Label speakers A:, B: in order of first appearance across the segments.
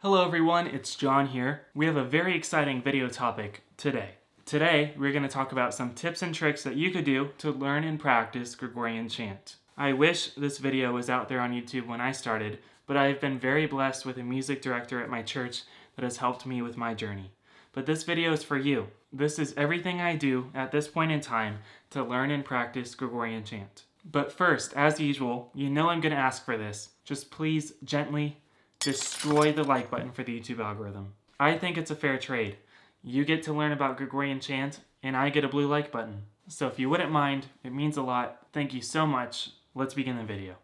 A: Hello everyone, it's John here. We have a very exciting video topic today. Today, we're going to talk about some tips and tricks that you could do to learn and practice Gregorian chant. I wish this video was out there on YouTube when I started, but I've been very blessed with a music director at my church that has helped me with my journey. But this video is for you. This is everything I do at this point in time to learn and practice Gregorian chant. But first, as usual, you know I'm going to ask for this. Just please gently destroy the like button for the YouTube algorithm. I think it's a fair trade. You get to learn about Gregorian chant, and I get a blue like button. So if you wouldn't mind, it means a lot. Thank you so much. Let's begin the video.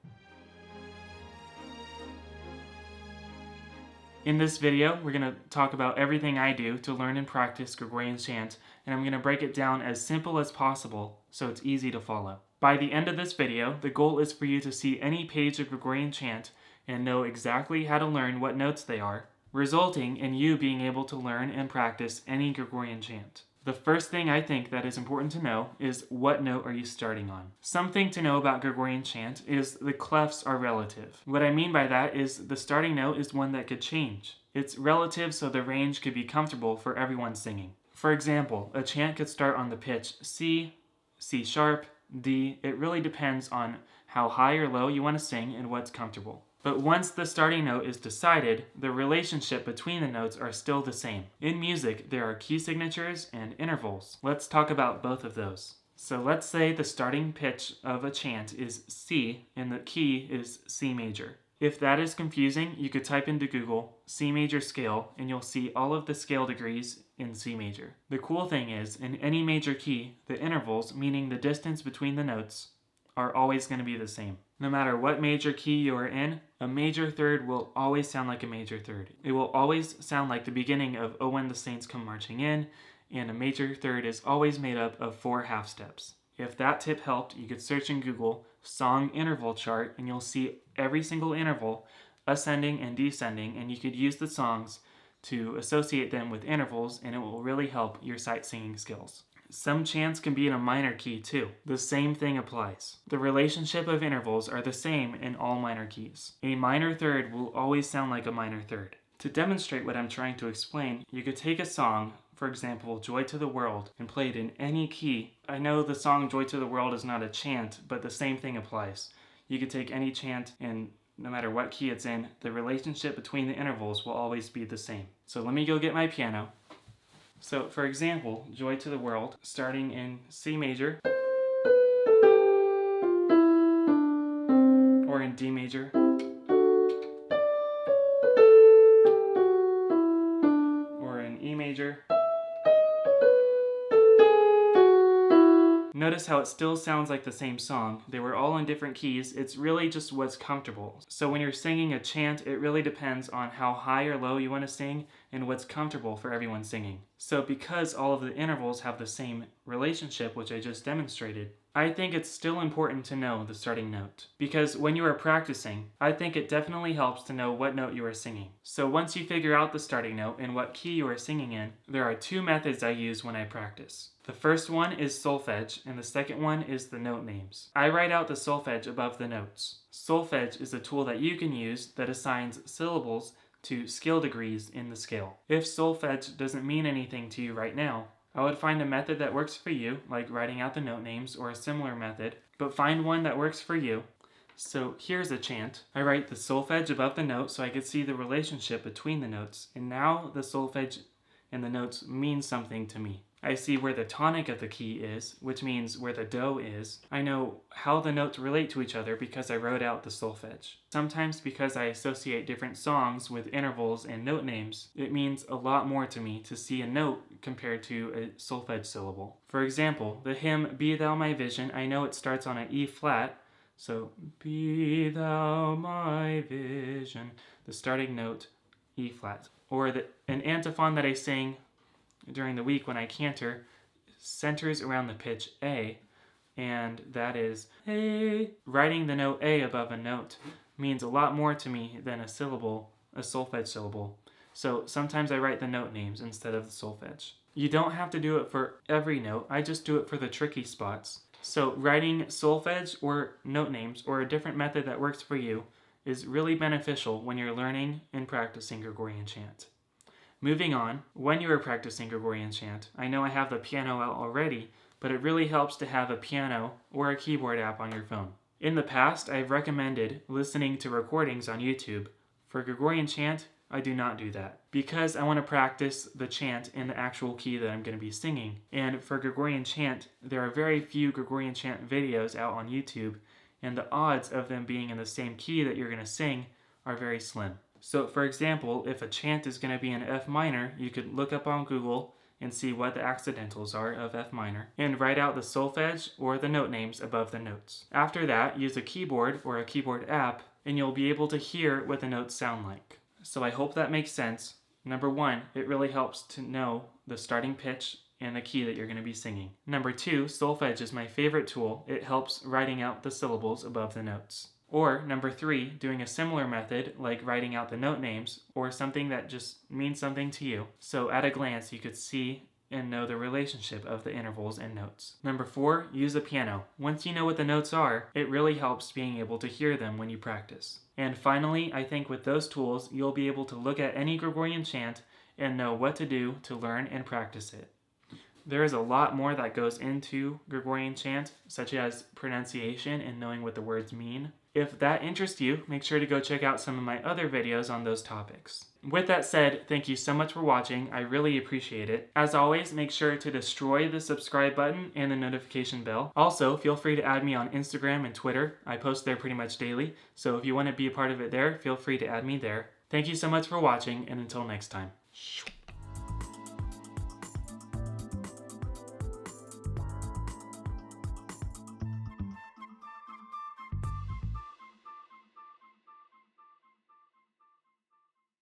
A: In this video, we're going to talk about everything I do to learn and practice Gregorian chant, and I'm going to break it down as simple as possible so it's easy to follow. By the end of this video, the goal is for you to see any page of Gregorian chant and know exactly how to learn what notes they are, resulting in you being able to learn and practice any Gregorian chant. The first thing I think that is important to know is what note are you starting on. Something to know about Gregorian chant is the clefs are relative. What I mean by that is the starting note is one that could change. It's relative so the range could be comfortable for everyone singing. For example, a chant could start on the pitch C, C sharp, D. It really depends on how high or low you want to sing and what's comfortable. But once the starting note is decided, the relationship between the notes are still the same. In music, there are key signatures and intervals. Let's talk about both of those. So let's say the starting pitch of a chant is C and the key is C major. If that is confusing, you could type into Google C major scale and you'll see all of the scale degrees in C major. The cool thing is, in any major key, the intervals, meaning the distance between the notes, are always going to be the same. No matter what major key you are in, a major third will always sound like a major third. It will always sound like the beginning of "Oh When the Saints Come Marching In," and a major third is always made up of 4 half steps. If that tip helped, you could search in Google song interval chart and you'll see every single interval ascending and descending, and you could use the songs to associate them with intervals, and it will really help your sight singing skills. Some chants can be in a minor key too. The same thing applies. The relationship of intervals are the same in all minor keys. A minor third will always sound like a minor third. To demonstrate what I'm trying to explain, you could take a song, for example, Joy to the World, and play it in any key. I know the song Joy to the World is not a chant, but the same thing applies. You could take any chant and no matter what key it's in, the relationship between the intervals will always be the same. So let me go get my piano. So, for example, Joy to the World, starting in C major, or in D major, or in E major. Notice how it still sounds like the same song. They were all in different keys. It's really just what's comfortable. So when you're singing a chant, it really depends on how high or low you want to sing and what's comfortable for everyone singing. So because all of the intervals have the same relationship, which I just demonstrated, I think it's still important to know the starting note. Because when you are practicing, I think it definitely helps to know what note you are singing. So once you figure out the starting note and what key you are singing in, there are 2 methods I use when I practice. The first one is solfege, and the second one is the note names. I write out the solfege above the notes. Solfege is a tool that you can use that assigns syllables to scale degrees in the scale. If solfege doesn't mean anything to you right now, I would find a method that works for you, like writing out the note names or a similar method, but find one that works for you. So here's a chant. I write the solfege above the note so I could see the relationship between the notes, and now the solfege and the notes mean something to me. I see where the tonic of the key is, which means where the do is. I know how the notes relate to each other because I wrote out the solfege. Sometimes because I associate different songs with intervals and note names, it means a lot more to me to see a note compared to a solfege syllable. For example, the hymn Be Thou My Vision, I know it starts on an E flat, so be thou my vision, the starting note E flat. Or an antiphon that I sing during the week when I cantor centers around the pitch A, and that is A. Writing the note A above a note means a lot more to me than a solfege syllable. So sometimes I write the note names instead of the solfege. You don't have to do it for every note, I just do it for the tricky spots. So writing solfege or note names or a different method that works for you is really beneficial when you're learning and practicing Gregorian chant. Moving on, when you are practicing Gregorian chant, I know I have the piano out already, but it really helps to have a piano or a keyboard app on your phone. In the past, I've recommended listening to recordings on YouTube. For Gregorian chant, I do not do that because I want to practice the chant in the actual key that I'm going to be singing. And for Gregorian chant, there are very few Gregorian chant videos out on YouTube, and the odds of them being in the same key that you're going to sing are very slim. So for example, if a chant is going to be in F minor, you could look up on Google and see what the accidentals are of F minor, and write out the solfege or the note names above the notes. After that, use a keyboard or a keyboard app, and you'll be able to hear what the notes sound like. So I hope that makes sense. Number one, it really helps to know the starting pitch and the key that you're going to be singing. Number two, solfege is my favorite tool. It helps writing out the syllables above the notes. Or number three, doing a similar method like writing out the note names or something that just means something to you. So at a glance, you could see and know the relationship of the intervals and notes. Number four, use a piano. Once you know what the notes are, it really helps being able to hear them when you practice. And finally, I think with those tools, you'll be able to look at any Gregorian chant and know what to do to learn and practice it. There is a lot more that goes into Gregorian chant, such as pronunciation and knowing what the words mean. If that interests you, make sure to go check out some of my other videos on those topics. With that said, thank you so much for watching. I really appreciate it. As always, make sure to destroy the subscribe button and the notification bell. Also, feel free to add me on Instagram and Twitter. I post there pretty much daily, so if you want to be a part of it there, feel free to add me there. Thank you so much for watching, and until next time.